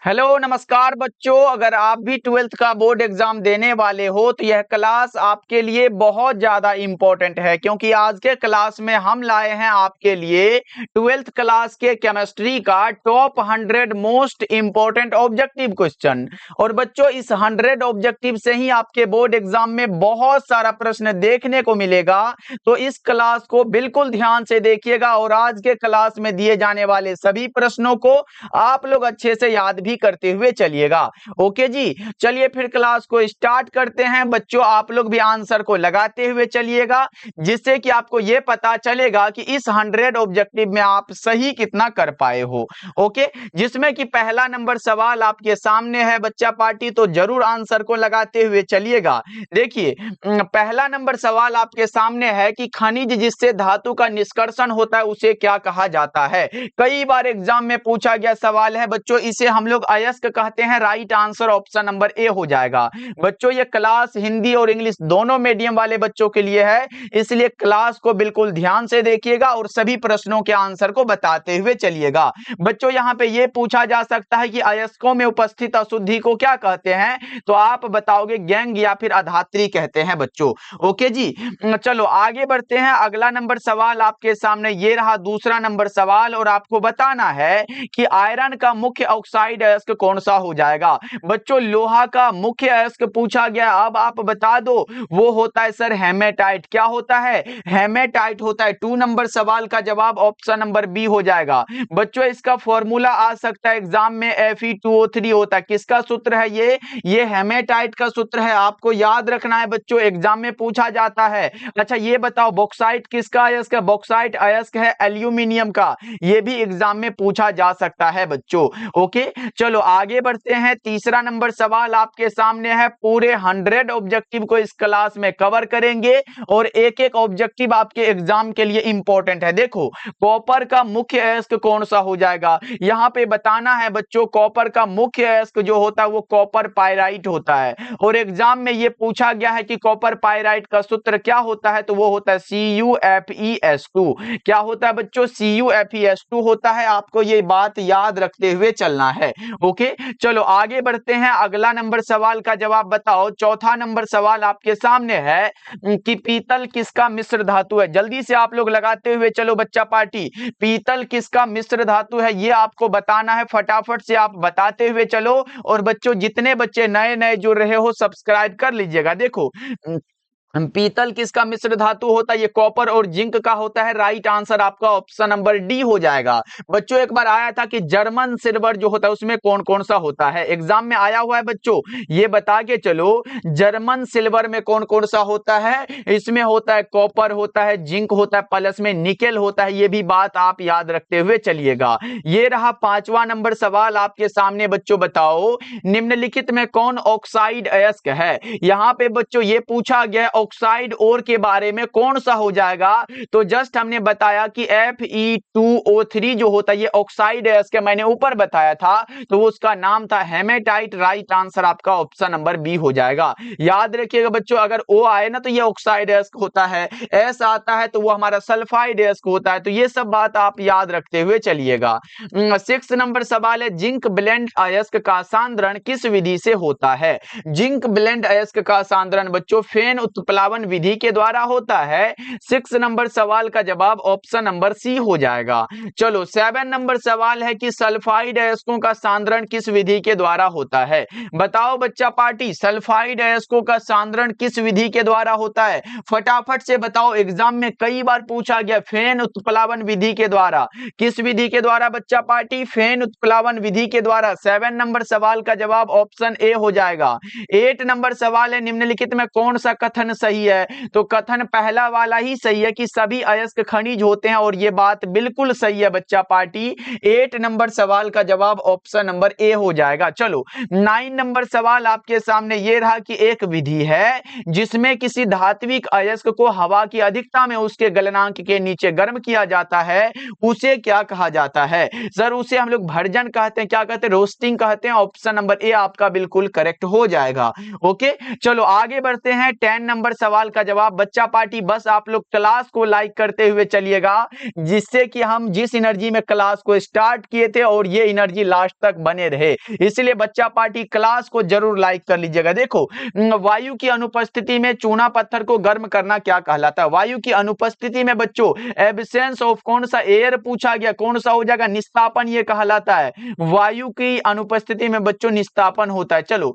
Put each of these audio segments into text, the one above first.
Hello नमस्कार बच्चों, अगर आप भी ट्वेल्थ का बोर्ड एग्जाम देने वाले हो तो यह क्लास आपके लिए बहुत ज़्यादा इम्पोर्टेंट है, क्योंकि आज के क्लास में हम लाए हैं आपके लिए ट्वेल्थ क्लास के केमिस्ट्री का top 100 most important objective question. और बच्चों, इस 100 ऑब्जेक्टिव से ही आपके बोर्ड एग्जाम में बहुत सारा प्रश्न देखने को मिलेगा। तो इस क्लास को बिल्कुल ध्यान से देखिएगा और आज के क्लास में दिए जाने वाले सभी प्रश्नों को आप लोग अच्छे से याद भी करते हुए चलिएगा। ओके जी, चलिए फिर क्लास को स्टार्ट करते हैं। बच्चों, आप लोग भी आंसर को लगाते हुए चलिएगा, जिससे कि आपको यह पता चलेगा कि इस 100 ऑब्जेक्टिव में आप सही कितना कर पाए हो। ओके, जिसमें कि पहला नंबर सवाल आपके सामने है बच्चा पार्टी, तो जरूर आंसर को लगाते हुए चलिएगा। देखिए, पहला नंबर सवाल आपके सामने है कि खनिज जिससे धातु का निष्कर्षण होता है उसे क्या कहा जाता है। कई बार एग्जाम में पूछा गया सवाल है बच्चों, इसे हम लोग अयस्क कहते हैं। Right answer option number A हो जाएगा। बच्चों, ये क्लास हिंदी और इंग्लिश दोनों मीडियम वाले बच्चों के लिए है, इसलिए क्लास को बिल्कुल ध्यान से देखिएगा और सभी प्रश्नों के आंसर को बताते हुए चलिएगा। बच्चों, यहाँ पे ये पूछा जा सकता है कि अयस्कों में उपस्थित अशुद्धि को क्या कहते हैं, तो आप बताओगे गैंग या फिर अधात्री कहते हैं बच्चों। ओके जी, चलो आगे बढ़ते हैं। अगला नंबर सवाल आपके सामने ये रहा, दूसरा नंबर सवाल, और आपको बताना है कि आयरन का मुख्य ऑक्साइड अयस्क कौन सा हो जाएगा। बच्चों, लोहा का मुख्य अयस्क पूछा गया, अब आप बता दो। वो होता है सर हेमेटाइट। क्या होता है? हेमेटाइट होता है। 2 नंबर सवाल का जवाब ऑप्शन नंबर बी हो जाएगा। बच्चों, इसका फॉर्मूला आ सकता है एग्जाम में, Fe2O3 होता है। किसका सूत्र है ये हेमेटाइट का सूत्र है, आपको याद रखना है बच्चों, एग्जाम में पूछा जाता है। अच्छा, ये बताओ बॉक्साइट किसका अयस्क है? बॉक्साइट अयस्क है एल्यूमिनियम का। ये भी एग्जाम में पूछा जा सकता है बच्चों। ओके, चलो आगे बढ़ते हैं। तीसरा नंबर सवाल आपके सामने है। पूरे 100 ऑब्जेक्टिव को इस क्लास में कवर करेंगे और एक एक ऑब्जेक्टिव आपके एग्जाम के लिए इंपॉर्टेंट है। देखो, कॉपर का मुख्य अयस्क कौन सा हो जाएगा, यहां पे बताना है बच्चों। कॉपर का मुख्य अयस्क जो होता है वो कॉपर पाइराइट होता है, और एग्जाम में ये पूछा गया है कि कॉपर पाइराइट का सूत्र क्या होता है, तो वो होता है CuFeS2। क्या होता है बच्चों? CuFeS2 होता है। आपको ये बात याद रखते हुए चलना है। ओके, चलो आगे बढ़ते हैं। अगला नंबर सवाल का जवाब बताओ। चौथा नंबर सवाल आपके सामने है कि पीतल किसका मिश्र धातु है। जल्दी से आप लोग लगाते हुए चलो बच्चा पार्टी, पीतल किसका मिश्र धातु है ये आपको बताना है। फटाफट से आप बताते हुए चलो। और बच्चों, जितने बच्चे नए नए जुड़ रहे हो सब्सक्राइब कर लीजिएगा। देखो, पीतल किसका मिश्र धातु होता है? ये कॉपर और जिंक का होता है। राइट आंसर आपका ऑप्शन नंबर डी हो जाएगा। बच्चों, एक बार आया था कि जर्मन सिल्वर जो होता है उसमें कौन कौन सा होता है, एग्जाम में आया हुआ है बच्चों, ये बता के चलो। जर्मन सिल्वर में कौन कौन सा होता है? इसमें होता है कॉपर, होता है जिंक, होता है प्लस में निकेल होता है। ये भी बात आप याद रखते हुए चलिएगा। ये रहा पांचवा नंबर सवाल आपके सामने। बच्चों बताओ, निम्नलिखित में कौन ऑक्साइड अयस्क है। यहां पे बच्चों ये पूछा गया ऑक्साइड और के बारे में, कौन सा हो जाएगा, तो जस्ट हमने बताया कि Fe2O3 जो होता है ये ऑक्साइड अयस्क, मैंने ऊपर बताया था, तो वो उसका नाम था हेमेटाइट। राइट आंसर आपका ऑप्शन नंबर बी हो जाएगा। याद रखिएगा बच्चों, अगर O आए ना तो ये ऑक्साइड अयस्क होता है, S आता है तो वो हमारा सल्फाइड अयस्क होता है। तो ये सब बात आप याद रखते हुए चलिएगा। 6 नंबर सवाल है, जिंक ब्लेंड अयस्क का सांद्रण किस विधि से होता है। जिंक ब्लेंड अयस्क का सांद्रण बच्चों फेन उत्प्लावन विधि के द्वारा होता है। 6 नंबर सवाल का जवाब ऑप्शन नंबर सी हो जाएगा। चलो 7 नंबर सवाल है कि सल्फाइड अयस्कों का सांद्रण किस विधि के द्वारा होता है। बताओ बच्चा पार्टी, सल्फाइड अयस्कों का सांद्रण किस विधि के द्वारा होता है, फटाफट से बताओ। एग्जाम में कई बार पूछा गया, फेन उत्प्लावन विधि के द्वारा। किस विधि के द्वारा बच्चा पार्टी? फेन उत्प्लावन विधि के द्वारा। 7 नंबर सवाल का जवाब ऑप्शन ए हो जाएगा। 8 नंबर सवाल है, निम्नलिखित में कौन सा कथन सही है, तो कथन पहला वाला ही सही है कि सभी अयस्क खनिज होते हैं, और ये बात बिल्कुल सही है बच्चा पार्टी। 8 नंबर सवाल का जवाब ऑप्शन नंबर ए हो जाएगा। चलो 9 नंबर सवाल आपके सामने ये रहा कि एक विधि है जिसमें किसी धात्विक अयस्क को हवा की अधिकता में उसके गलनांक के नीचे गर्म किया जाता है, उसे क्या कहा जाता है। सर, उसे हम लोग भर्जन कहते हैं। क्या कहते हैं? रोस्टिंग कहते हैं। ऑप्शन नंबर ए आपका बिल्कुल करेक्ट हो जाएगा। ओके, चलो आगे बढ़ते हैं। 10 नंबर नंबर सवाल का जवाब बच्चा पार्टी बस आप लोग क्लास को लाइक करते हुए चलिएगा, जिससे कि हम जिस एनर्जी में क्लास को स्टार्ट किए थे और ये एनर्जी लास्ट तक बने रहे, इसलिए बच्चा पार्टी क्लास को जरूर लाइक कर लीजिएगा। देखो, वायु की अनुपस्थिति में चूना पत्थर को गर्म करना क्या कहलाता है? वायु की अनुपस्थिति में बच्चों एब्सेंस ऑफ कौन सा एयर पूछा गया, कौन सा हो जाएगा? निस्तापन ये कहलाता है। वायु की अनुपस्थिति में बच्चों निस्तापन होता है। चलो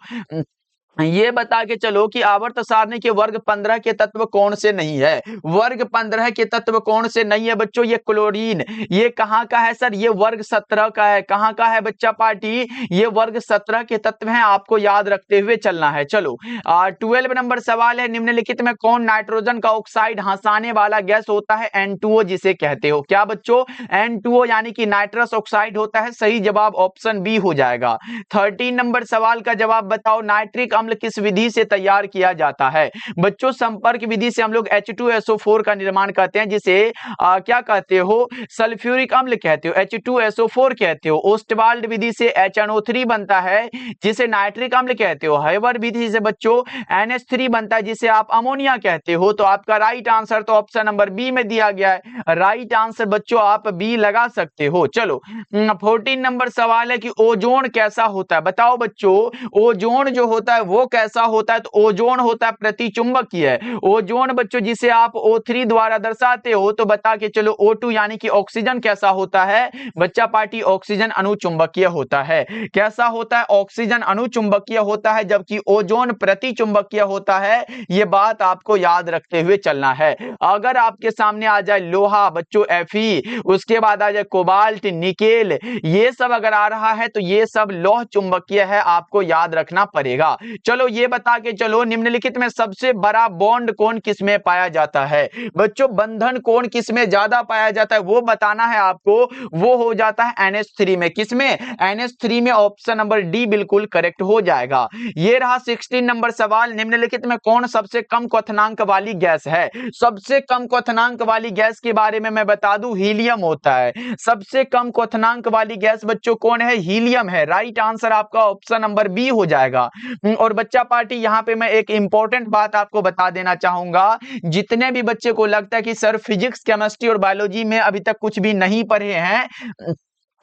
ये बता के चलो कि आवर्त सारणी के वर्ग 15 के तत्व कौन से नहीं है? वर्ग 15 के तत्व कौन से नहीं है बच्चों? ये क्लोरीन। ये कहाँ का है सर? ये वर्ग 17 का है। कहाँ का है बच्चा पार्टी? ये वर्ग 17 के तत्व हैं, आपको याद रखते हुए चलना है। चलो 12 नंबर सवाल है, निम्नलिखित में कौन नाइट्रोजन का ऑक्साइड हंसाने वाला गैस होता है? N2O जिसे कहते हो। क्या बच्चों? N2O यानी कि नाइट्रस ऑक्साइड होता है। सही जवाब ऑप्शन बी हो जाएगा। 13 नंबर सवाल का जवाब बताओ, नाइट्रिक अम्ल किस विधि से तैयार किया जाता है? बच्चों संपर्क विधि से हम लोग H2SO4 का निर्माण करते हैं, जिसे क्या कहते हो? सल्फ्यूरिक अम्ल कहते हो, H2SO4 कहते हो। ओस्टवाल्ड विधि से HNO3 बनता है, जिसे नाइट्रिक अम्ल कहते हो। हेवर विधि से बच्चों NH3 बनता है, जिसे आप अमोनिया कहते हो। तो आपका राइट आंसर तो ऑप्शन नंबर बी में दिया गया है। राइट आंसर बच्चों आप बी लगा सकते हो। चलो 14 नंबर सवाल है कि ओजोन कैसा होता है? बताओ बच्चों, ओजोन जो होता है वो कैसा होता है? तो ओजोन होता है प्रतिचुंबकीय। ओजोन बच्चों जिसे आप O3 द्वारा दर्शाते हो, तो बता के चलो O2 यानी कि ऑक्सीजन कैसा होता है? बच्चा पार्टी ऑक्सीजन अणुचुंबकीय होता है। कैसा होता है? ऑक्सीजन अणुचुंबकीय होता है, जबकि ओजोन प्रतिचुंबकीय होता है। ये बात आपको याद रखते हुए चलना है। अगर आपके सामने आ जाए लोहा बच्चों Fe, उसके बाद आ जाए कोबाल्ट, निकेल, ये सब अगर आ रहा है तो ये सब लौह चुंबकीय है, आपको याद रखना पड़ेगा। चलो ये बता के चलो, निम्नलिखित में सबसे बड़ा बॉन्ड कोण किसमें पाया जाता है? बच्चों बंधन कोण किसमें ज्यादा पाया जाता है वो बताना है आपको। वो हो जाता है NH3 में। किसमें? NH3 में। ऑप्शन नंबर डी बिल्कुल करेक्ट हो जाएगा। ये रहा 16 नंबर सवाल, निम्नलिखित में कौन सबसे कम क्वथनांक वाली गैस है? सबसे कम क्वथनांक वाली गैस के बारे में मैं बता दूं, हीलियम होता है। सबसे कम क्वथनांक वाली गैस बच्चों कौन है? हीलियम है। राइट आंसर आपका ऑप्शन नंबर बी हो जाएगा। और बच्चा पार्टी यहां पे मैं एक इंपॉर्टेंट बात आपको बता देना चाहूंगा, जितने भी बच्चे को लगता है कि सर फिजिक्स केमिस्ट्री और बायोलॉजी में अभी तक कुछ भी नहीं पढ़े हैं,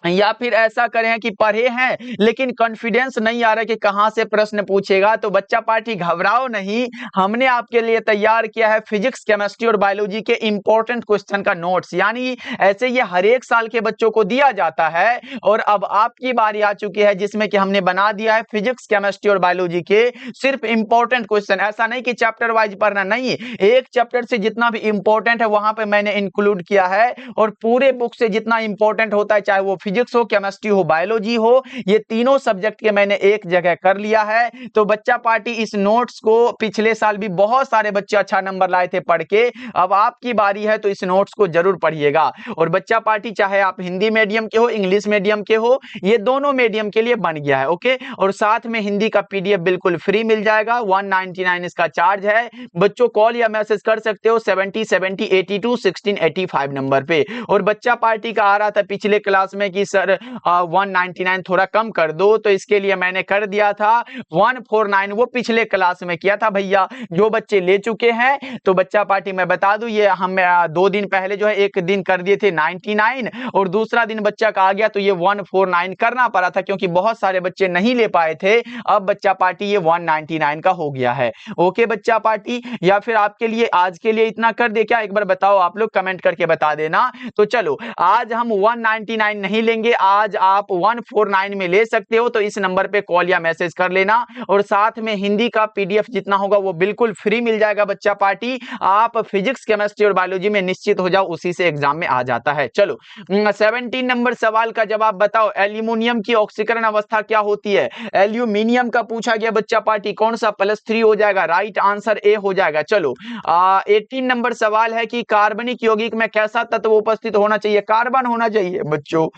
या फिर ऐसा करें कि पढ़े हैं लेकिन कॉन्फिडेंस नहीं आ रहा कि कहां से प्रश्न पूछेगा, तो बच्चा पार्टी घबराओ नहीं, हमने आपके लिए तैयार किया है फिजिक्स केमिस्ट्री और बायोलॉजी के इंपॉर्टेंट क्वेश्चन का नोट्स। यानी ऐसे ये हर एक साल के बच्चों को दिया जाता है, और अब आपकी बारी आ चुकी है जिसमें कि हमने बना दिया है फिजिक्स केमिस्ट्री और बायोलॉजी के सिर्फ इंपॉर्टेंट क्वेश्चन। ऐसा नहीं कि चैप्टर वाइज पढ़ना, नहीं, एक चैप्टर से जितना भी इंपॉर्टेंट है वहां पर मैंने इंक्लूड किया है, और पूरे बुक से जितना इंपॉर्टेंट होता है, चाहे वो फिजिक्स हो, केमिस्ट्री हो, बायोलॉजी हो, ये तीनों सब्जेक्ट के मैंने एक जगह कर लिया है। तो बच्चा पार्टी इस नोट्स को पिछले साल भी बहुत सारे बच्चे अच्छा नंबर लाए थे पढ़ के, अब आपकी बारी है तो इस नोट्स को जरूर पढ़िएगा। और बच्चा पार्टी चाहे आप हिंदी मीडियम के हो, इंग्लिश मीडियम के हो, ये दोनों मीडियम के लिए बन गया है। ओके, और साथ में हिंदी का PDF बिल्कुल फ्री मिल जाएगा, 199 इसका चार्ज है। बच्चों कॉल या मैसेज कर सकते हो 70 70 82 16 85 नंबर पे। और बच्चा पार्टी का आ रहा था पिछले क्लास में कि सर 199 थोड़ा कम कर दो, तो इसके लिए मैंने कर दिया था 149, वो पिछले क्लास में किया था भैया। जो बच्चे ले चुके हैं तो बच्चा पार्टी मैं बता दूं, ये हम 2 दिन पहले जो है एक दिन कर दिए थे 99, और दूसरा दिन बच्चा का आ गया तो ये 149 करना पड़ा था, क्योंकि बहुत सारे बच्चे नहीं ले पाए थे। अब बच्चा पार्टी ये 199 का हो गया है। ओके बच्चा पार्टी, या फिर आपके लिए आज के लिए इतना कर दे क्या? एक बार बताओ, आप लोग कमेंट करके बता देना। तो चलो आज हम 199 नहीं लेंगे, आज आप 149 में ले सकते हो, तो इस नंबर पे कॉल या मैसेज कर लेना। और साथ में हिंदी का PDF जितना होगा वो बिल्कुल फ्री मिल जाएगा बच्चा पार्टी। आप फिजिक्स केमिस्ट्री और बायोलॉजी में निश्चित हो जाओ, उसी से एग्जाम में आ जाता है। चलो 17 नंबर सवाल का जवाब बताओ, एल्यूमिनियम की ऑक्सीकरण अवस्था क्या होती है? एल्यूमिनियम का पूछा गया बच्चा पार्टी, कौन सा +3 हो जाएगा? राइट आंसर ए हो जाएगा। चलो 18 नंबर सवाल है कि कार्बनिक यौगिक में कैसा तत्व उपस्थित होना चाहिए? कार्बन होना चाहिए बच्चों।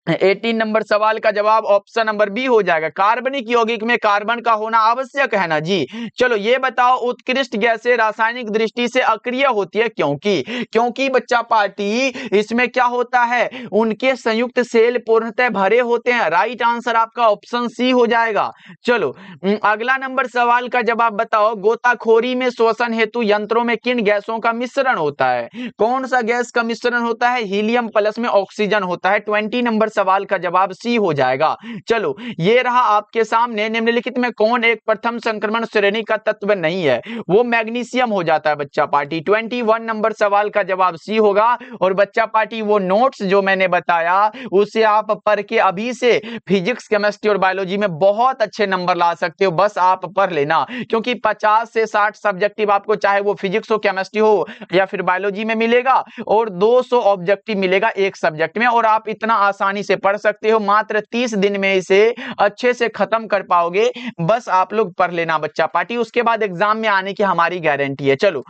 18 नंबर सवाल का जवाब ऑप्शन नंबर बी हो जाएगा। कार्बनिक यौगिक में कार्बन का होना आवश्यक है ना जी। चलो ये बताओ, उत्कृष्ट गैसें रासायनिक दृष्टि से अक्रिय होती है क्योंकि बच्चा पार्टी इसमें क्या होता है, उनके संयुक्त सेल पूर्णतः भरे होते हैं। राइट आंसर आपका ऑप्शन सी हो जाएगा। चलो अगला नंबर सवाल का जवाब बताओ, गोताखोरी में श्वसन हेतु यंत्रों में किन गैसों का मिश्रण होता है? कौन सा गैस का मिश्रण होता है? हीलियम प्लस में ऑक्सीजन होता है। 20 नंबर सवाल का जवाब सी हो जाएगा। चलो ये रहा आपके सामने, निम्नलिखित में कौन एक प्रथम संक्रमण श्रेणी का तत्व नहीं है? वो मैग्नीशियम हो जाता है बच्चा पार्टी। 21 नंबर सवाल का जवाब सी होगा। और बच्चा पार्टी वो नोट्स जो मैंने बताया उसे आप पढ़ के अभी से फिजिक्स, केमिस्ट्री और बायोलॉजी में बहुत अच्छे नंबर ला सकते हो। बस आप पढ़ लेना, क्योंकि 50 से 60 सब्जेक्टिव आपको, चाहे वो फिजिक्स हो, केमिस्ट्री हो या फिर बायोलॉजी में मिलेगा, और 200 ऑब्जेक्टिव मिलेगा एक सब्जेक्ट में। और आप इतना आसानी से पढ़ सकते हो, मात्र 30 दिन में इसे अच्छे से खत्म कर पाओगे। बस आप लोग पढ़ लेना बच्चा पार्टी, उसके बाद एग्जाम में आने की हमारी गारंटी है। चलो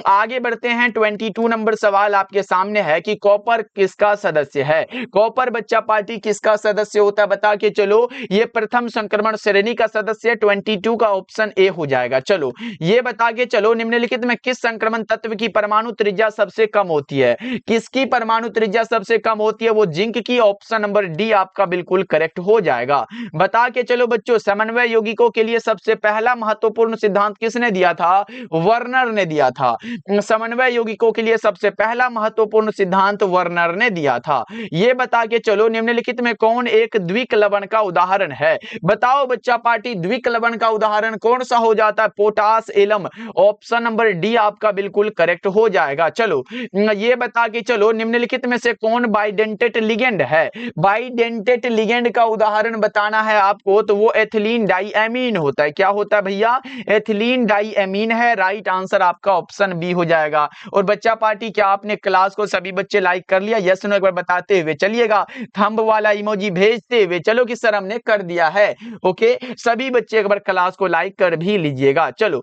आगे बढ़ते हैं। 22 नंबर सवाल आपके सामने है कि कॉपर किसका सदस्य है? कॉपर बच्चा पार्टी किसका सदस्य होता है बता के चलो। ये प्रथम संक्रमण श्रेणी का सदस्य है। 22 का ऑप्शन ए हो जाएगा। चलो ये बता के चलो, निम्नलिखित में किस संक्रमण तत्व की परमाणु त्रिज्या सबसे कम होती है? किसकी परमाणु त्रिज्या सबसे कम होती है? वो जिंक की। ऑप्शन नंबर डी आपका बिल्कुल करेक्ट हो जाएगा। बता के चलो बच्चों, समन्वय यौगिकों के लिए सबसे पहला महत्वपूर्ण सिद्धांत किसने दिया था? वर्नर ने दिया था। समन्वय यौगिकों के लिए सबसे पहला महत्वपूर्ण सिद्धांत वर्नर ने दिया था। ये बता के चलो, निम्नलिखित में कौन एक द्विक लवण का उदाहरण है? बताओ बच्चा पार्टी, द्विक लवण का उदाहरण कौन सा हो जाता है? Potash, alum. Option number D आपका बिल्कुल करेक्ट हो जाएगा। चलो ये बता के चलो, निम्नलिखित में से कौन बाइडेंटेट लिगेंड है? बाइडेंटेट लिगेंड का उदाहरण बताना है आपको, तो वो एथिलीन डाइएमीन होता है। क्या होता है भैया? एथिलीन डाइएमीन है। राइट आंसर आपका ऑप्शन बी हो जाएगा। और बच्चा पार्टी, क्या आपने क्लास को सभी बच्चे लाइक कर लिया? यस नो एक बार बताते हुए चलिएगा, थंब वाला इमोजी भेजते हुए चलो कि सर हमने कर दिया है। ओके, सभी बच्चे एक बार क्लास को लाइक कर भी लीजिएगा। चलो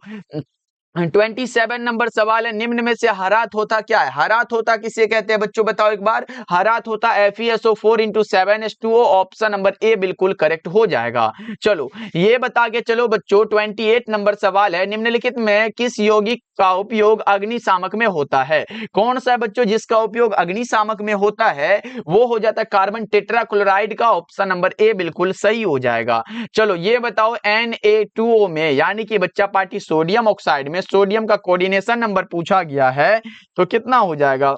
27 नंबर सवाल है, निम्न में से हरा थोथा क्या है? हरा थोथा किसे कहते हैं बच्चों, बताओ एक बार। हरा थोथा FeSO4 × 7H2O। Option number A बिल्कुल करेक्ट हो जाएगा। चलो ये बता के चलो बच्चों, 28 नंबर सवाल है, निम्नलिखित में किस यौगिक का उपयोग अग्निशामक में होता है? कौन सा है बच्चों जिसका उपयोग अग्निशामक में होता है? वो हो जाता है कार्बन टेट्राक्लोराइड का। ऑप्शन नंबर ए बिल्कुल सही हो जाएगा। चलो ये बताओ, Na2O में यानी कि बच्चा पार्टी सोडियम ऑक्साइड में सोडियम का कोऑर्डिनेशन नंबर पूछा गया है, तो कितना हो जाएगा?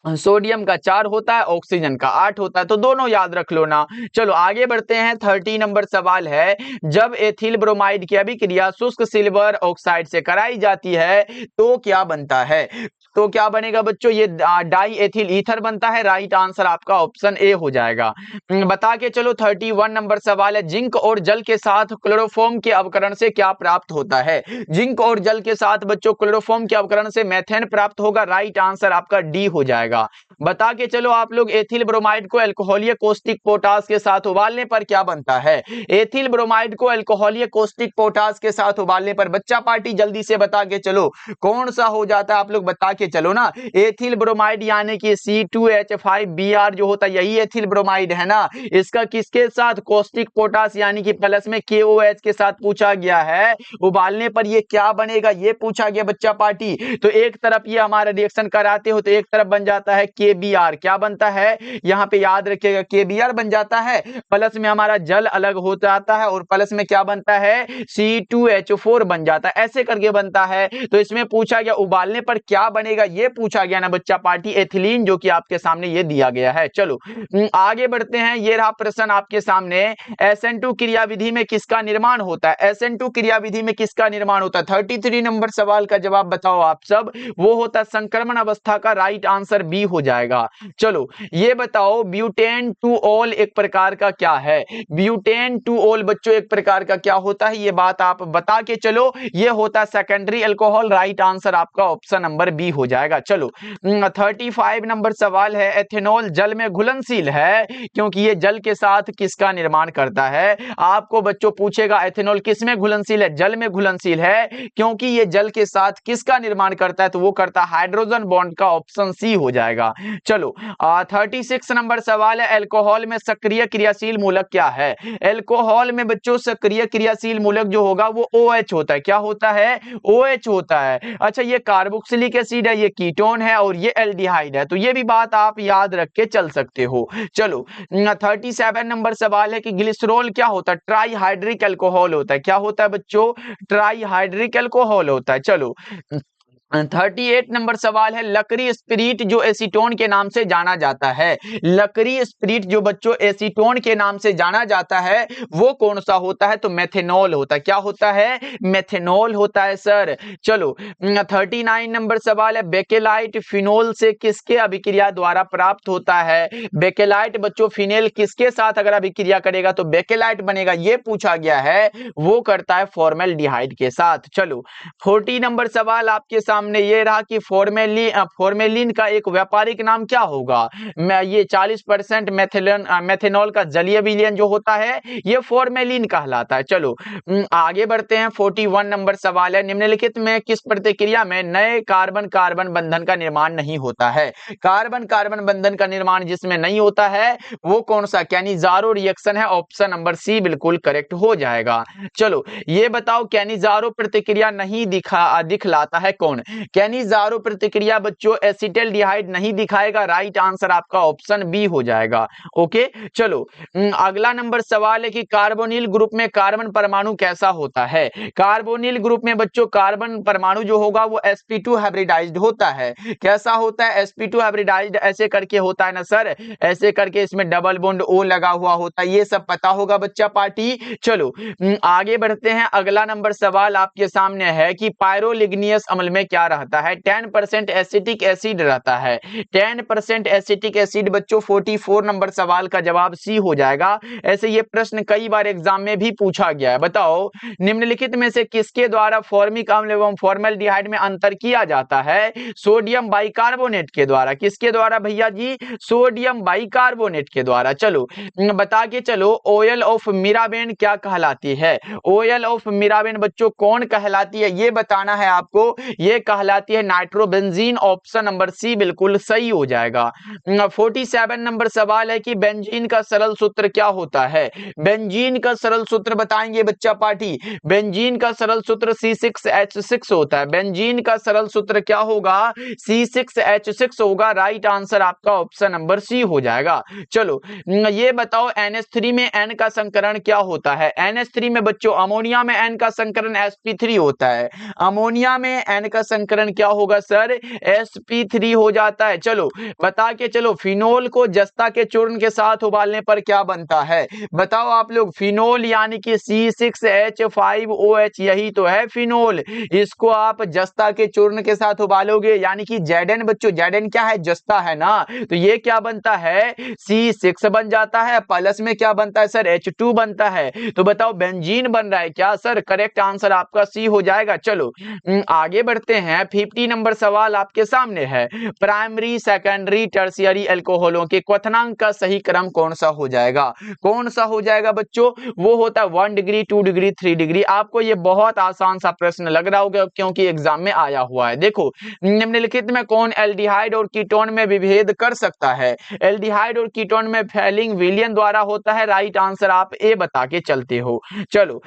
सोडियम का 4 होता है, ऑक्सीजन का 8 होता है, तो दोनों याद रख लो ना। चलो आगे बढ़ते हैं। 30 नंबर सवाल है, जब एथिल ब्रोमाइड की अभिक्रिया शुष्क सिल्वर ऑक्साइड से कराई जाती है तो क्या बनता है? तो क्या बनेगा बच्चों? ये डाई एथिल ईथर बनता है। राइट आंसर आपका ऑप्शन ए हो जाएगा। बता के चलो 31 नंबर सवाल है, जिंक और जल के साथ क्लोरोफॉर्म के अवकरण से क्या प्राप्त होता है? जिंक और जल के साथ बच्चों क्लोरोफॉर्म के अवकरण से मेथेन प्राप्त होगा। राइट आंसर आपका डी हो जाएगा। बता के चलो आप लोग, एथिल ब्रोमाइड को अल्कोहलीय कौस्टिक पोटास के साथ उबालने पर क्या बनता है? एथिल ब्रोमाइड को अल्कोहलीय कौस्टिक पोटास के साथ उबालने पर बच्चा पार्टी जल्दी से बता के चलो कौन सा हो जाता है? आप लोग बता के चलो ना। एथिल ब्रोमाइड यानी कि C2H5Br जो होता है, यही एथिल ब्रोमाइड है ना। इसका किसके साथ? कौस्टिक पोटास यानी कि प्लस में KOH के साथ पूछा गया है। उबालने पर ये क्या बनेगा, ये पूछा गया बच्चा पार्टी। तो एक तरफ ये हमारा रिएक्शन कराते हो तो एक तरफ बन जाता है KBr। क्या बनता है यहाँ पे याद रखिएगा, KBr बन जाता है। प्लस में हमारा जल अलग हो जाता है और प्लस में क्या बनता है? C2H4 बन जाता है। ऐसे करके बनता है। तो इसमें पूछा गया उबालने पर क्या बनेगा, ये पूछा गया ना बच्चा पार्टी, एथिलीन, जो कि आपके सामने ये दिया गया है। चलो आगे बढ़ते हैं। ये रहा प्रश्न आपके सामने, SN2 क्रियाविधि में किसका निर्माण होता है? SN2 क्रियाविधि में किसका निर्माण होता है? 33 नंबर सवाल का जवाब बताओ आप सब। वो होता है संक्रमण अवस्था का। राइट आंसर बी हो जाएगा। चलो ये बताओ, ब्यूटेन टू ऑल एक प्रकार का क्या है? ब्यूटेन टू ऑल बच्चों एक प्रकार का क्या होता है, ये बात आप बता के चलो। ये होता है सेकेंडरी अल्कोहल। राइट आंसर आपका ऑप्शन नंबर बी हो जाएगा। चलो 35 नंबर सवाल है, एथेनॉल जल में घुलनशील है क्योंकि ये जल के साथ किसका निर्माण करता है? आपको बच्चों पूछेगा एथेनॉल किस में घुलनशील है? जल में घुलनशील है क्योंकि ये जल के साथ किसका निर्माण करता है? तो वो करता है हाइड्रोजन बॉन्ड का। ऑप्शन सी हो जाएगा। चलो 36 नंबर सवाल है, अल्कोहल में सक्रिय क्रियाशील मूलक क्या है? अल्कोहल में बच्चों सक्रिय क्रियाशील मूलक जो होगा वो OH होता है। क्या होता है? OH होता है। अच्छा, ये कार्बोक्सिलिक एसिड है, ये कीटोन है और ये एल्डिहाइड है, तो ये भी बात आप याद रख के चल सकते हो। चलो 37 नंबर सवाल है कि ग्लिसरॉल क्या होता है? ट्राईहाइड्रिक अल्कोहल होता है। क्या होता है बच्चों? ट्राईहाइड्रिक अल्कोहल होता है। चलो 38 नंबर सवाल है, लकड़ी स्पिरिट जो एसीटोन के नाम से जाना जाता है, लकड़ी स्पिरिट जो बच्चों एसीटोन के नाम से जाना जाता है वो कौन सा होता है? तो मेथेनॉल होता है। क्या होता है? मेथेनॉल होता है सर। चलो 39 नंबर सवाल है, बेकेलाइट फिनोल से किसके अभिक्रिया द्वारा प्राप्त होता है? बेकेलाइट बच्चों फिनेल किसके साथ अगर अभिक्रिया करेगा तो बेकेलाइट बनेगा, ये पूछा गया है। वो करता है फॉर्मेल्डिहाइड के साथ। चलो 40 नंबर सवाल आपके सामने ये रहा कि फॉर्मेलिन का एक व्यापारिक नाम क्या होगा? ये 40% मेथेनॉल का जलीय विलयन जो होता है ये फॉर्मेलिन कहलाता है। चलो आगे बढ़ते हैं। 41 नंबर सवाल है, निम्नलिखित में किस प्रतिक्रिया में नए कार्बन कार्बन बंधन का निर्माण नहीं होता है? कार्बन कार्बन बंधन का निर्माण जिसमें नहीं होता है वो कौन सा? कैनिजारो रिएक्शन है। ऑप्शन नंबर सी बिल्कुल करेक्ट हो जाएगा। चलो ये बताओ, कैनिजारो प्रतिक्रिया नहीं दिखलाता है कौन? कैनिजारो प्रतिक्रिया बच्चों एसिटल्डिहाइड नहीं दिखाएगा। राइट आंसर आपका ऑप्शन बी हो जाएगा। ओके, चलो अगला नंबर सवाल है कि कार्बोनिल ग्रुप में कार्बन परमाणु कैसा होता है? कार्बोनिल ग्रुप में बच्चों कार्बन परमाणु जो होगा वो sp2 हाइब्रिडाइज्ड होता है। कैसा होता है? sp2 हाइब्रिडाइज्ड ऐसे करके होता है ना सर, ऐसे करके इसमें डबल बॉन्ड O लगा हुआ होता है, ये सब पता होगा बच्चा पार्टी। चलो आगे बढ़ते हैं। अगला नंबर सवाल आपके सामने है कि पायरोलिग्नियस अम्ल में क्या रहता है? 10% एसिटिक एसिड रहता है। 10% एसिटिक एसिड बच्चों 44 नंबर सवाल का जवाब सी हो जाएगा। ऐसे ये प्रश्न कई बार एग्जाम में भी पूछा गया है। बताओ निम्नलिखित में से किसके द्वारा फॉर्मिक अम्ल एवं फॉर्मेल्डिहाइड में अंतर किया जाता है? सोडियम बाइकार्बोनेट के द्वारा। किसके द्वारा भैया जी? सोडियम बाइकार्बोनेट के द्वारा। चलो बता के चलो, ऑयल ऑफ मिराबेन क्या कहलाती है? ऑयल ऑफ मिराबेन बच्चों कौन कहलाती है ये बताना है आपको। ये कहलाती है नाइट्रोबेंजीन। ऑप्शन नंबर सी बिल्कुल सही हो जाएगा। 47 नंबर सवाल है कि बेंजीन का सरल सूत्र क्या होता है? बेंजीन का सरल सूत्र बताएंगे बच्चा पार्टी। बेंजीन का सरल सूत्र C6H6 होता है। बेंजीन का सरल सूत्र क्या होगा? C6H6 होगा। राइट आंसर आपका ऑप्शन नंबर सी हो जाएगा। चलो ये बताओ, NH3 में N का संकरण क्या होता है? NH3 में बच्चों अमोनिया में N का संकरण sp3 होता है। अमोनिया में N का संकरण क्या होगा सर? sp3 हो जाता है। चलो बता के चलो, फिनोल को जस्ता के चूर्ण के साथ उबालने पर क्या बनता है? बताओ आप लोग। फिनोल यानी कि C6H5OH, यही तो है फिनोल। इसको आप जस्ता के चूर्ण के साथ उबालोगे यानी कि Zn बच्चों, Zn क्या है? जस्ता है ना, तो ये क्या बनता है? C6 बन जाता है। प्लस में क्या बनता है सर? H2 बनता है। तो बताओ बेंजीन बन रहा है क्या सर? करेक्ट आंसर आपका सी हो जाएगा। चलो आगे बढ़ते हैं। 50 नंबर सवाल आपके सामने है, प्राइमरी सेकेंडरी टर्शियरी अल्कोहलों के क्वथनांक का सही क्रम कौन सा हो जाएगा? कौन सा हो जाएगा बच्चों? वो होता है 1 डिग्री, 2 डिग्री, 3 डिग्री। आपको ये बहुत आसान सा प्रश्न लग रहा होगा क्योंकि एग्जाम में आया हुआ है। देखो निम्नलिखित में कौन एल्डिहाइड और कीटोन में विभेद कर सकता है? एल्डिहाइड और कीटोन में फैलिंग विलयन द्वारा होता है। राइट आंसर आप ए बता के चलते हो। चलो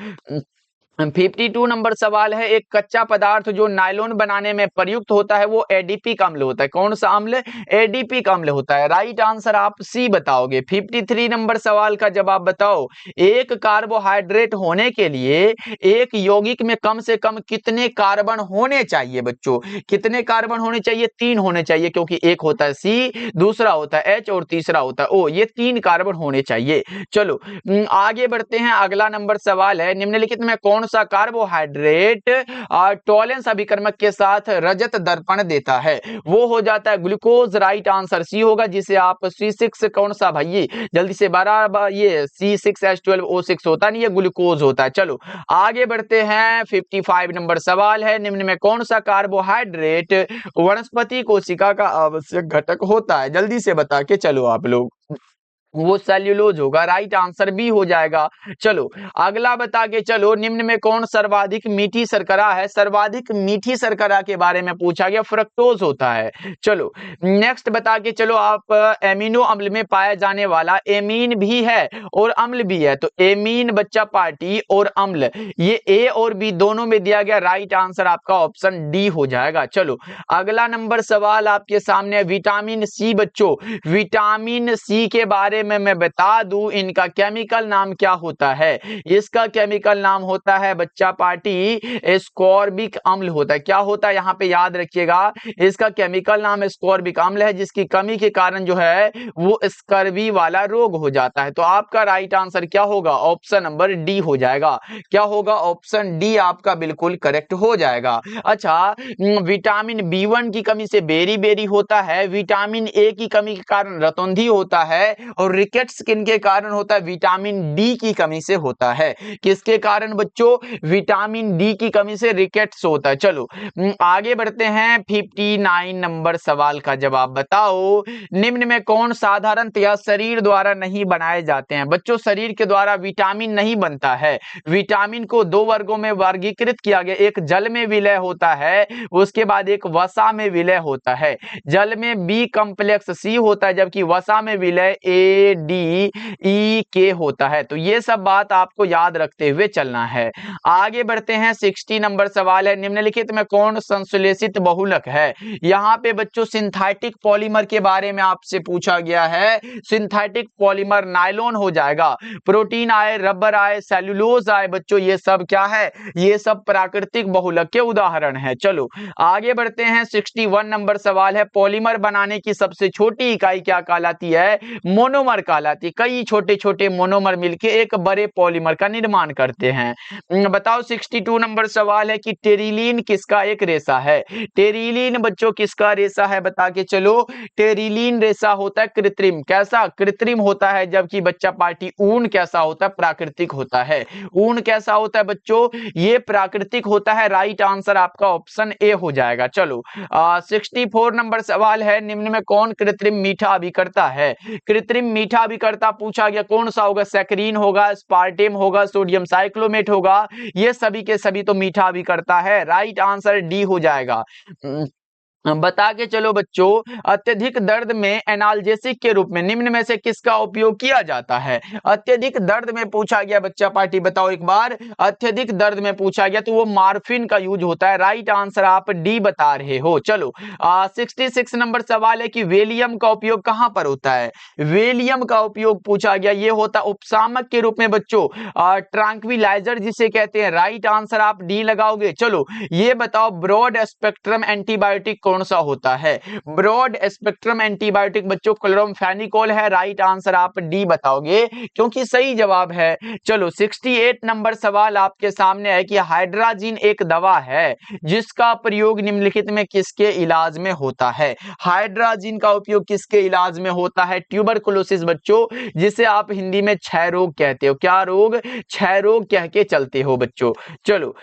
52 नंबर सवाल है, एक कच्चा पदार्थ जो नायलॉन बनाने में प्रयुक्त होता है वो एडीपिक अम्ल होता है। कौन सा अम्ल? एडीपिक अम्ल होता है। राइट आंसर आप सी बताओगे। 53 नंबर सवाल का जवाब बताओ, एक कार्बोहाइड्रेट होने के लिए एक यौगिक में कम से कम कितने कार्बन होने चाहिए बच्चों? कितने कार्बन होने चाहिए? 3 होने चाहिए, क्योंकि एक होता है सी, दूसरा होता है H और तीसरा होता है O। ये 3 कार्बन होने चाहिए। चलो आगे बढ़ते हैं। अगला नंबर सवाल है, निम्नलिखित में कौन सा कार्बोहाइड्रेट टॉलेंस अभिकर्मक के साथ रजत दर्पण देता है? वो हो जाता है ग्लूकोज। राइट आंसर सी होगा, जिसे आप C6 कौन सा भाई जल्दी से बराबर, ये C6H12O6 होता नहीं, ये ग्लूकोज होता है। चलो आगे बढ़ते हैं। 55 नंबर सवाल है, निम्न में कौन सा कार्बोहाइड्रेट वनस्पति कोशिका का आवश्यक घटक होता है? जल्दी से बता के चलो आप लोग। वो सेल्यूलोज होगा, राइट आंसर बी हो जाएगा। चलो अगला बता के चलो, निम्न में कौन सर्वाधिक मीठी शर्करा है? सर्वाधिक मीठी शर्करा के बारे में पूछा गया, फ्रक्टोज होता है। चलो नेक्स्ट बता के चलो, आप एमिनो अम्ल में पाया जाने वाला एमीन भी है और अम्ल भी है, तो एमीन बच्चा पार्टी और अम्ल, ये ए और बी दोनों में दिया गया, राइट आंसर आपका ऑप्शन डी हो जाएगा। चलो अगला नंबर सवाल आपके सामने, विटामिन सी बच्चों, विटामिन सी के बारे में मैं बता दूं, इनका केमिकल नाम क्या होता है? इसका केमिकल नाम होता है बच्चा पार्टी एस्कॉर्बिक अम्ल होता है। क्या होता है यहाँ पे याद रखिएगा, इसका केमिकल नाम एस्कॉर्बिक अम्ल है, जिसकी कमी के कारण जो है वो स्कर्वी वाला रोग हो जाता है। तो आपका राइट आंसर क्या होगा? ऑप्शन नंबर डी हो जाएगा। क्या होगा? ऑप्शन डी आपका बिल्कुल करेक्ट हो जाएगा। अच्छा, विटामिन बी1 की कमी से बेरी बेरी होता है, विटामिन ए की कमी के कारण रतौंधी होता है, और रिकेट्स किनके कारण होता है? विटामिन डी की कमी से होता है। किसके कारण बच्चों? विटामिन डी की कमी से रिकेट्स होता है। चलो आगे बढ़ते हैं, 59 नंबर सवाल का जवाब बताओ, निम्न में कौन साधारणतया शरीर द्वारा नहीं बनाए जाते हैं? बच्चों शरीर के द्वारा विटामिन नहीं बनता है। विटामिन को दो वर्गों में वर्गीकृत किया गया, एक जल में विलय होता है, उसके बाद एक वसा में विलय होता है। जल में बी कॉम्प्लेक्स सी होता है, जबकि वसा में विलय ए डी ई के होता है। तो ये सब बात आपको याद रखते हुए चलना है। आगे बढ़ते हैं, 60 नंबर सवाल है, निम्नलिखित में कौन संश्लेषित बहुलक है? यहाँ पे बच्चों सिंथेटिक पॉलीमर के बारे में आपसे पूछा गया है। सिंथेटिक पॉलीमर नायलॉन हो जाएगा, प्रोटीन आए, रबर आए, सेल्यूलोज आए, बच्चों ये सब क्या है? ये सब प्राकृतिक बहुलक के उदाहरण है। चलो आगे बढ़ते हैं, 61 नंबर सवाल है, पॉलीमर बनाने की सबसे छोटी इकाई क्या कहलाती है? मोनोमर कहलाती है। कई छोटे छोटे मोनोमर मिलके एक बड़े पॉलीमर का निर्माण करते हैं। बताओ 62 नंबर सवाल है कि टेरिलीन किसका एक रेशा है? टेरिलीन बच्चों किसका रेशा है? बता के चलो। टेरिलीन रेशा होता है कृत्रिम। कैसा? कृत्रिम होता है, जबकि बच्चा पार्टी ऊन कैसा होता है? प्राकृतिक होता है। ऊन कैसा होता है बच्चों? ये प्राकृतिक होता है, राइट आंसर आपका ऑप्शन ए हो जाएगा। चलो 64 नंबर सवाल है, निम्न में कौन कृत्रिम मीठा अभिकर्ता है? कृत्रिम मीठा अभिकर्ता पूछा गया, कौन सा होगा? सैकरीन होगा, स्पार्टेम होगा, सोडियम साइक्लोमेट होगा, ये सभी के सभी तो मीठा अभिकर्ता है, राइट आंसर डी हो जाएगा। बता के चलो बच्चों, अत्यधिक दर्द में एनाल्जेसिक के रूप में निम्न में से किसका उपयोग किया जाता है? अत्यधिक दर्द में पूछा गया बच्चा पार्टी, बताओ एक बार। अत्यधिक दर्द में पूछा गया तो वो मार्फिन का यूज होता है, राइट आंसर आप डी बता रहे हो। चलो 66 नंबर सवाल है कि वेलियम का उपयोग कहां पर होता है? वेलियम का उपयोग पूछा गया, ये होता उपशामक के रूप में बच्चों, ट्रैंक्विलाइजर जिसे कहते हैं, राइट आंसर आप डी लगाओगे। चलो ये बताओ, ब्रॉड स्पेक्ट्रम एंटीबायोटिक कौन सा होता है? ब्रॉड स्पेक्ट्रम एंटीबायोटिक बच्चों क्लोरामफेनिकोल है, राइट आंसर आप डी बताओगे, क्योंकि सही जवाब है। चलो 68 नंबर सवाल आपके सामने है कि हाइड्राजीन एक दवा है जिसका प्रयोग निम्नलिखित में किसके इलाज में होता है? हाइड्राजीन का उपयोग किसके इलाज में होता है? ट्यूबरकुलोसिस बच्चों, जिसे आप हिंदी में क्षय रोग कहते हो। क्या रोग? क्षय रोग कह के चलते हो बच्चों। चलो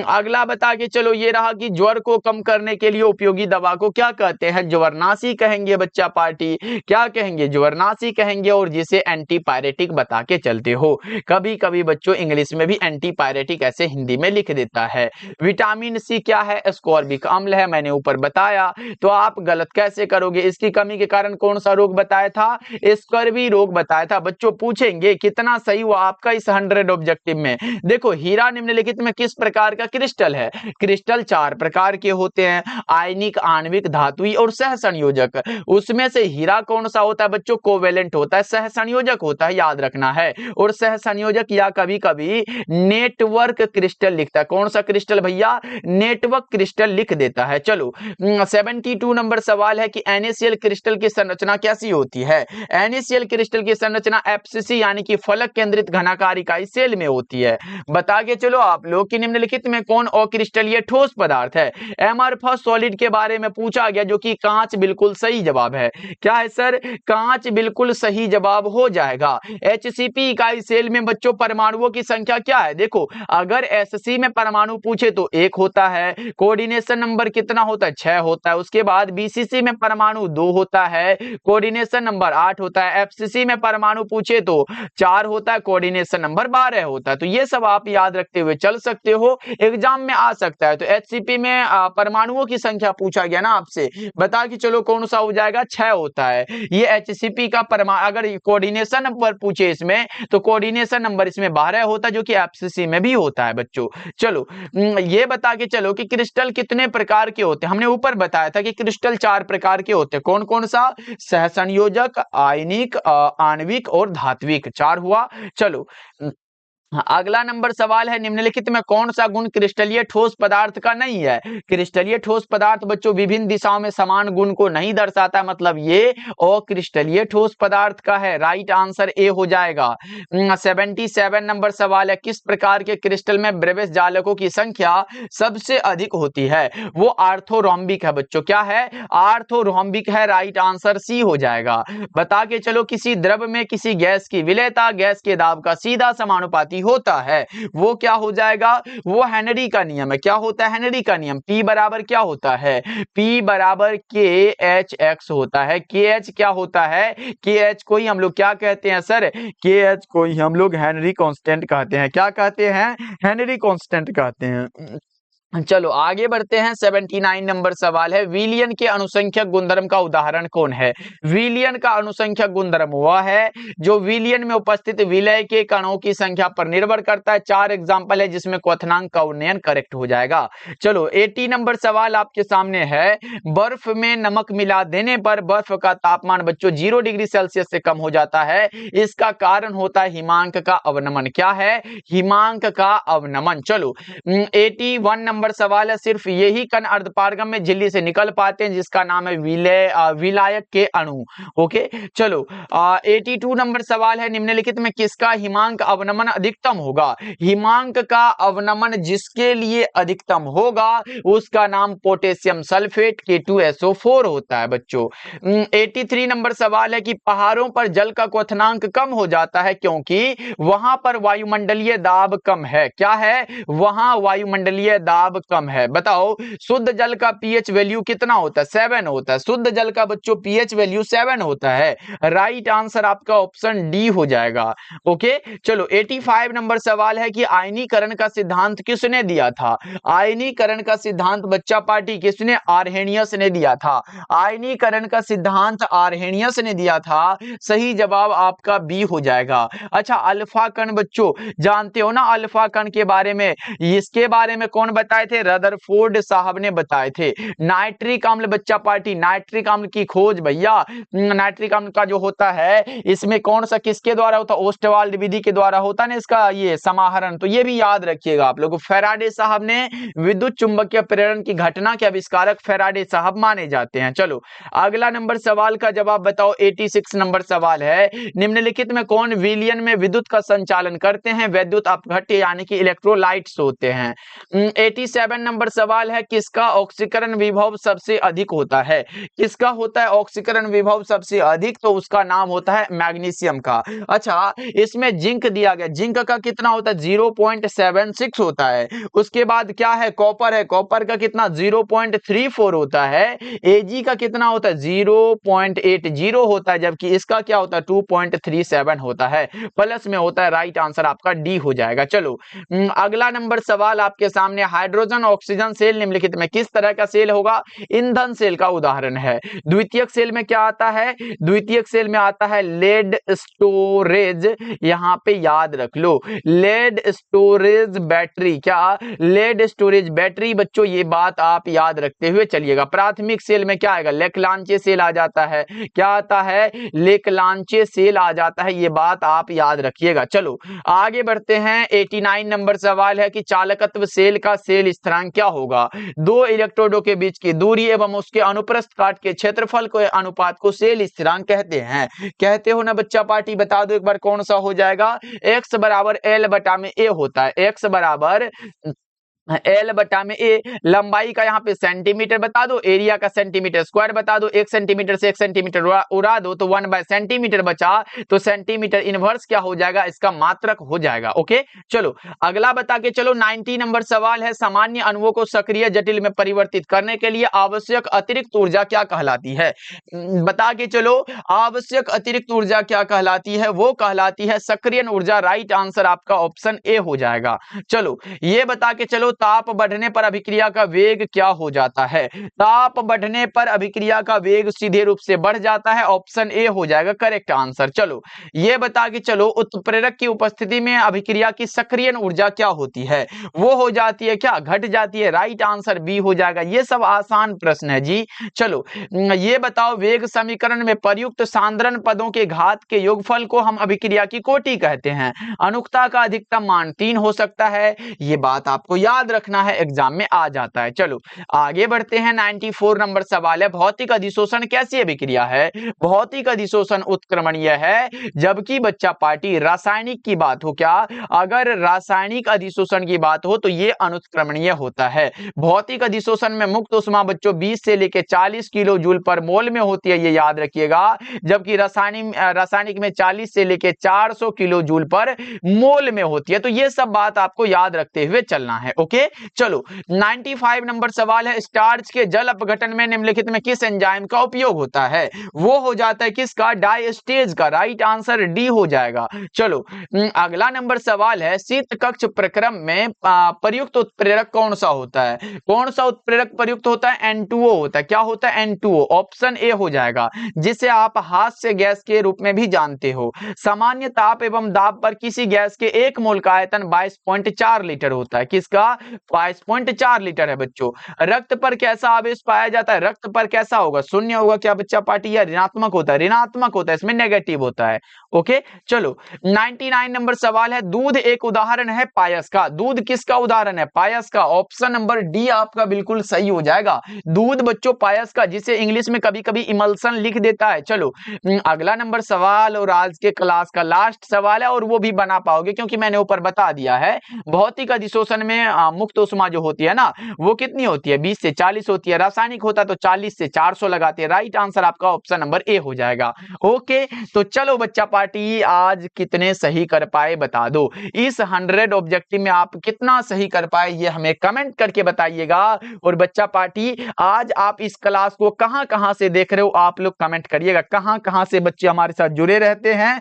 अगला बता के चलो, ये रहा कि ज्वर को कम करने के लिए उपयोगी दवा को क्या कहते हैं? ज्वरनाशी कहेंगे बच्चा पार्टी, क्या कहेंगे? ज्वरनाशी कहेंगे, और जिसे एंटीपायरेटिक बता के चलते हो। कभी कभी बच्चों इंग्लिश में भी एंटीपायरेटिक ऐसे हिंदी में लिख देता है। विटामिन सी क्या है? एस्कॉर्बिक अम्ल है, मैंने ऊपर बताया। तो आप गलत कैसे करोगे? इसकी कमी के कारण कौन सा रोग बताया था? स्कर्वी रोग बताया था। बच्चों पूछेंगे कितना सही हुआ आपका इस 100 ऑब्जेक्टिव में। देखो हीरा निम्नलिखित में किस प्रकार का क्रिस्टल है? क्रिस्टल 4 प्रकार के होते हैं, आयनिक, आणविक, धात्विक और सहसंयोजक। उसमें से हीरा कौन सा होता है बच्चों? कोवेलेंट होता है, सहसंयोजक होता है, याद रखना है। और सहसंयोजक या कभी कभी नेटवर्क क्रिस्टल लिखता है। कौन सा क्रिस्टल भैया? नेटवर्क क्रिस्टल लिख देता है। चलो 72 नंबर सवाल है कि NaCl क्रिस्टल की संरचना कैसी होती है? NaCl क्रिस्टल की संरचना एफसीसी यानी कि फलक केंद्रित घनाकार इकाई सेल में होती है। बता के चलो आप लोग कि निम्नलिखित में कौन अक्रिस्टलीय ठोस पदार्थ है? एमरफस सॉलिड के बारे बारे में पूछा गया, जो कि कांच बिल्कुल सही जवाब है। क्या है सर? कांच बिल्कुल सही जवाब हो जाएगा। HCP इकाई सेल में बच्चों परमाणुओं की संख्या क्या है? देखो, अगर SC में परमाणु पूछे तो 1 होता है, कोऑर्डिनेशन नंबर कितना होता है? 6 होता है। उसके बाद BCC में परमाणु 2 होता है, कोऑर्डिनेशन नंबर 8 होता है। FCC में परमाणु पूछे तो 4 होता है, कोऑर्डिनेशन नंबर 12 होता है। तो ये सब आप याद रखते हुए चल सकते हो, एग्जाम में आ सकता है। तो HCP में परमाणुओं की संख्या पूछा गया ना आपसे, बता कि चलो कौन सा हो जाएगा? 6 होता है। ये HCP का अगर कोऑर्डिनेशन नंबर पूछे इसमें, तो कोऑर्डिनेशन नंबर इसमें 12 होता है, जो कि FCC में भी होता है बच्चों। चलो ये बता के चलो कि क्रिस्टल कितने प्रकार के होते हैं। हमने ऊपर बताया था कि क्रिस्टल 4 प्रकार के होते हैं। कौन कौन सा? सहसंयोजक, आयनिक, आणविक और धात्विक। 4 हुआ। चलो अगला नंबर सवाल है, निम्नलिखित में कौन सा गुण क्रिस्टलीय ठोस पदार्थ का नहीं है? क्रिस्टलीय ठोस पदार्थ बच्चों विभिन्न दिशाओं में समान गुण को नहीं दर्शाता है, मतलब ये अक्रिस्टलीय ठोस पदार्थ का है। राइट आंसर ए हो जाएगा। 77 नंबर सवाल है, किस प्रकार के क्रिस्टल में ब्रेविस जालकों की संख्या सबसे अधिक होती है? वो आर्थोरोम्बिक है बच्चों। क्या है? आर्थोरोम्बिक है। राइट आंसर सी हो जाएगा। बता के चलो, किसी द्रव में किसी गैस की विलेयता गैस के दाब का सीधा समानुपाती होता है, वो क्या हो जाएगा? वो हेनरी का नियम है। क्या होता है? हेनरी का नियम। P बराबर क्या होता है? P बराबर KHX होता है। KH क्या होता है? KH को ही हम लोग क्या कहते हैं सर? KH को ही हम लोग हेनरी कांस्टेंट कहते हैं। क्या कहते हैं? हेनरी कांस्टेंट कहते हैं। चलो आगे बढ़ते हैं। 79 नंबर सवाल है, विलियन के अनुसंख्यक गुणधर्म का उदाहरण कौन है? विलियन का अनुसंख्यक गुणधर्म वह है जो विलियन में उपस्थित विलय के कणों की संख्या पर निर्भर करता है। 4 एग्जांपल है जिसमें क्वथनांक का उन्नयन करेक्ट हो जाएगा। चलो 80 नंबर सवाल आपके सामने है, बर्फ में नमक मिला देने पर बर्फ का तापमान बच्चों 0 डिग्री सेल्सियस से कम हो जाता है। इसका कारण होता है हिमांक का अवनमन। क्या है? हिमांक का अवनमन। चलो 81 नंबर सवाल है, सिर्फ यही कण अर्धपारगम में झिल्ली से निकल पाते हैं जिसका नाम है विलायक के अणु। ओके चलो 82 नंबर सवाल है, निम्नलिखित में किसका हिमांक अवनमन अधिकतम होगा? हिमांक का अवनमन जिसके लिए अधिकतम होगा उसका नाम पोटेशियम सल्फेट K2SO4 होता है बच्चों। 83 नंबर सवाल है कि पहाड़ों पर जल का क्वथनांक कम हो जाता है क्योंकि वहां पर वायुमंडलीय दाब कम है। क्या है? वहां वायुमंडलीय दाब कम है। बताओ शुद्ध जल का पीएच वैल्यू कितना होता है? 7 होता है। शुद्ध जल का बच्चों पीएच वैल्यू 7 होता है। राइट आंसर आपका ऑप्शन डी हो जाएगा। ओके चलो 85 नंबर सवाल है कि आयनीकरण का सिद्धांत किसने दिया था? आयनीकरण का सिद्धांत बच्चा पार्टी किसने? आर्हेनियस ने दिया था। आयनीकरण का सिद्धांत आर्हेनियस ने दिया था। सही जवाब आपका बी हो जाएगा। अच्छा अल्फा कण बच्चों जानते हो ना अल्फा कण के बारे में? इसके बारे में कौन बताए थे? रदरफोर्ड साहब ने बताए थे। नाइट्रिक अम्ल बच्चा पार्टी, नाइट्रिक अम्ल की खोज भैया, नाइट्रिक अम्ल का जो होता है इसमें कौन सा किसके द्वारा होता है? ओस्टवाल्ड विधि के द्वारा होता है ना इसका ये समाहरण। तो ये भी याद रखिएगा आप लोग। फैराडे साहब ने विद्युत चुंबकीय प्रेरण की घटना के आविष्कारक फैराडे साहब माने जाते हैं। चलो अगला नंबर सवाल का जवाब बताओ। 86 नंबर सवाल है, निम्नलिखित में कौन विलियन में विद्युत का संचालन करते हैं? वैद्युत अपघट्य यानी कि इलेक्ट्रोलाइट्स होते हैं। 87 नंबर सवाल है, किसका ऑक्सीकरण विभव सबसे अधिक होता है? किसका होता है ऑक्सीकरण विभव सबसे अधिक? तो उसका नाम होता है मैग्नीशियम का। अच्छा इसमें जिंक दिया गया, जिंक का कितना होता है? 0.76 होता है। उसके बाद क्या है? कॉपर है, कॉपर का कितना? 0.34 होता है। एजी का कितना होता है? 0.80 होता है, जबकि इसका क्या होता है? 2.37 होता है। प्लस में होता है। राइट आंसर आपका डी हो जाएगा। चलो अगला नंबर सवाल आपके सामने, हाइड्रोजन ऑक्सीजन सेल निम्नलिखित में किस तरह का सेल होगा? ईंधन सेल का उदाहरण है। द्वितीयक सेल में क्या आता है? द्वितीयक सेल में आता है लेड स्टोरेज। यहां पे याद रख लो लेड स्टोरेज बैटरी। क्या? लेड स्टोरेज बैटरी बच्चों, ये बात आप याद रखते हुए चलिएगा। प्राथमिक सेल में क्या आएगा? लेकलांचे सेल आ जाता है। क्या आता है? लेकलांचे सेल आ जाता है। ये बात आप याद रखिएगा। चलो आगे बढ़ते हैं। 89 नंबर सवाल है कि चालकत्व सेल का सेल स्थिरांक क्या होगा? दो इलेक्ट्रोडों के बीच की दूरी एवं उसके अनुप्रस्थ काट के क्षेत्रफल के अनुपात को सेल स्थिरांक कहते हैं। कहते हो ना बच्चा पार्टी? बता दो एक बार कौन सा हो जाएगा? x बराबर L बटा में A होता है। x बराबर एल बटा में ए, लंबाई का यहाँ पे सेंटीमीटर बता दो, एरिया का सेंटीमीटर स्क्वायर बता दो, 1 सेंटीमीटर से 1 सेंटीमीटर उड़ा दो तो 1/सेंटीमीटर बचा, तो सेंटीमीटर इनवर्स क्या हो जाएगा, इसका मात्रक हो जाएगा। ओके, चलो अगला बता के चलो। 90 नंबर सवाल है, सामान्य अणुओं को सक्रिय जटिल में परिवर्तित करने के लिए आवश्यक अतिरिक्त ऊर्जा क्या कहलाती है? बता के चलो, आवश्यक अतिरिक्त ऊर्जा क्या कहलाती है? वो कहलाती है सक्रियण ऊर्जा। राइट आंसर आपका ऑप्शन ए हो जाएगा। चलो ये बता के चलो, ताप बढ़ने पर अभिक्रिया का वेग क्या हो जाता है? ताप बढ़ने पर अभिक्रिया का वेग सीधे रूप से बढ़ जाता है, ऑप्शन ए हो जाएगा करेक्ट आंसर। चलो ये बता के चलो, उत्प्रेरक की उपस्थिति में अभिक्रिया की सक्रियण ऊर्जा क्या होती है? वो हो जाती है क्या, घट जाती है। राइट आंसर बी हो जाएगा। ये सब आसान प्रश्न है जी। चलो ये बताओ, वेग समीकरण में प्रयुक्त सांद्रण पदों के घात के योगफल को हम अभिक्रिया की कोटि कहते हैं। अनुक्ता का अधिकतम मान 3 हो सकता है, ये बात आपको याद रखना है, एग्जाम में आ जाता है। चलो आगे बढ़ते हैं। 94 नंबर सवाल है, भौतिक अधिशोषण कैसी अभिक्रिया है? भौतिक अधिशोषण उत्क्रमणीय है, जबकि बच्चा पार्टी रासायनिक की बात हो, क्या अगर रासायनिक अधिशोषण की बात हो तो ये अनुत्क्रमणीय होता है। भौतिक अधिशोषण में मुक्त उष्मा बच्चों 20 से लेकर 40 किलो जूल पर मोल में होती है, ये याद रखिएगा, जबकि रासायनिक में 40 से लेकर 400 किलो जूल पर मोल में होती है। तो ये सब बात आपको याद रखते हुए चलना है। ओके, चलो 95 नंबर सवाल है, स्टार्च के जल अपघटन में निम्नलिखित में किस एंजाइम का उपयोग होता है? वो हो जाता है किसका, डायस्टेज का। राइट आंसर डी हो जाएगा। चलो अगला नंबर सवाल है, शीत कक्ष प्रक्रम में प्रयुक्त उत्प्रेरक कौन सा होता है? कौन सा उत्प्रेरक प्रयुक्त होता है? N2O होता है। क्या होता है? N2O, ऑप्शन ए हो जाएगा, जिसे आप हास्य गैस के रूप में भी जानते हो। सामान्य ताप एवं दाब पर किसी गैस के 1 मोल का आयतन 22.4 लीटर होता है। किसका? 22.4 लीटर है बच्चों। रक्त पर कैसा आवेश पाया जाता है? रक्त पर कैसा होगा? शून्य होगा क्या बच्चा पार्टी, या ऋणात्मक होता है? ऋणात्मक होता है, इसमें नेगेटिव होता है। ओके, चलो 99 नंबर सवाल है, दूध एक उदाहरण है पायस का। दूध किसका उदाहरण है? पायस का। ऑप्शन नंबर डी आपका बिल्कुल सही हो जाएगा। दूध बच्चों पायस का, जिसे इंग्लिश में कभी कभी इमल्सन लिख देता है। चलो अगला नंबर सवाल, और आज के क्लास का लास्ट सवाल है, और वो भी बना पाओगे क्योंकि मैंने ऊपर बता दिया है। भौतिक अधिशोषण में मुक्त उष्मा जो होती है ना, वो कितनी होती है? 20 से 40 होती है। रासायनिक होता तो 40 से 400 लगाते हैं। राइट आंसर आपका ऑप्शन नंबर ए हो जाएगा। ओके, तो चलो बच्चा पार्टी, आज कितने सही कर पाए बता दो। इस 100 ऑब्जेक्टिव में आप कितना सही कर पाए ये हमें कमेंट करके बताइएगा। और बच्चा पार्टी, आज आप इस क्लास को कहां कहां से देख रहे हो, आप लोग कमेंट करिएगा। कहां कहां से बच्चे हमारे साथ जुड़े रहते हैं,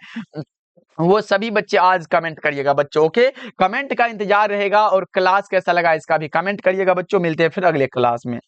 वो सभी बच्चे आज कमेंट करिएगा बच्चों। ओके, कमेंट का इंतजार रहेगा, और क्लास कैसा लगा इसका भी कमेंट करिएगा बच्चों। मिलते हैं फिर अगले क्लास में।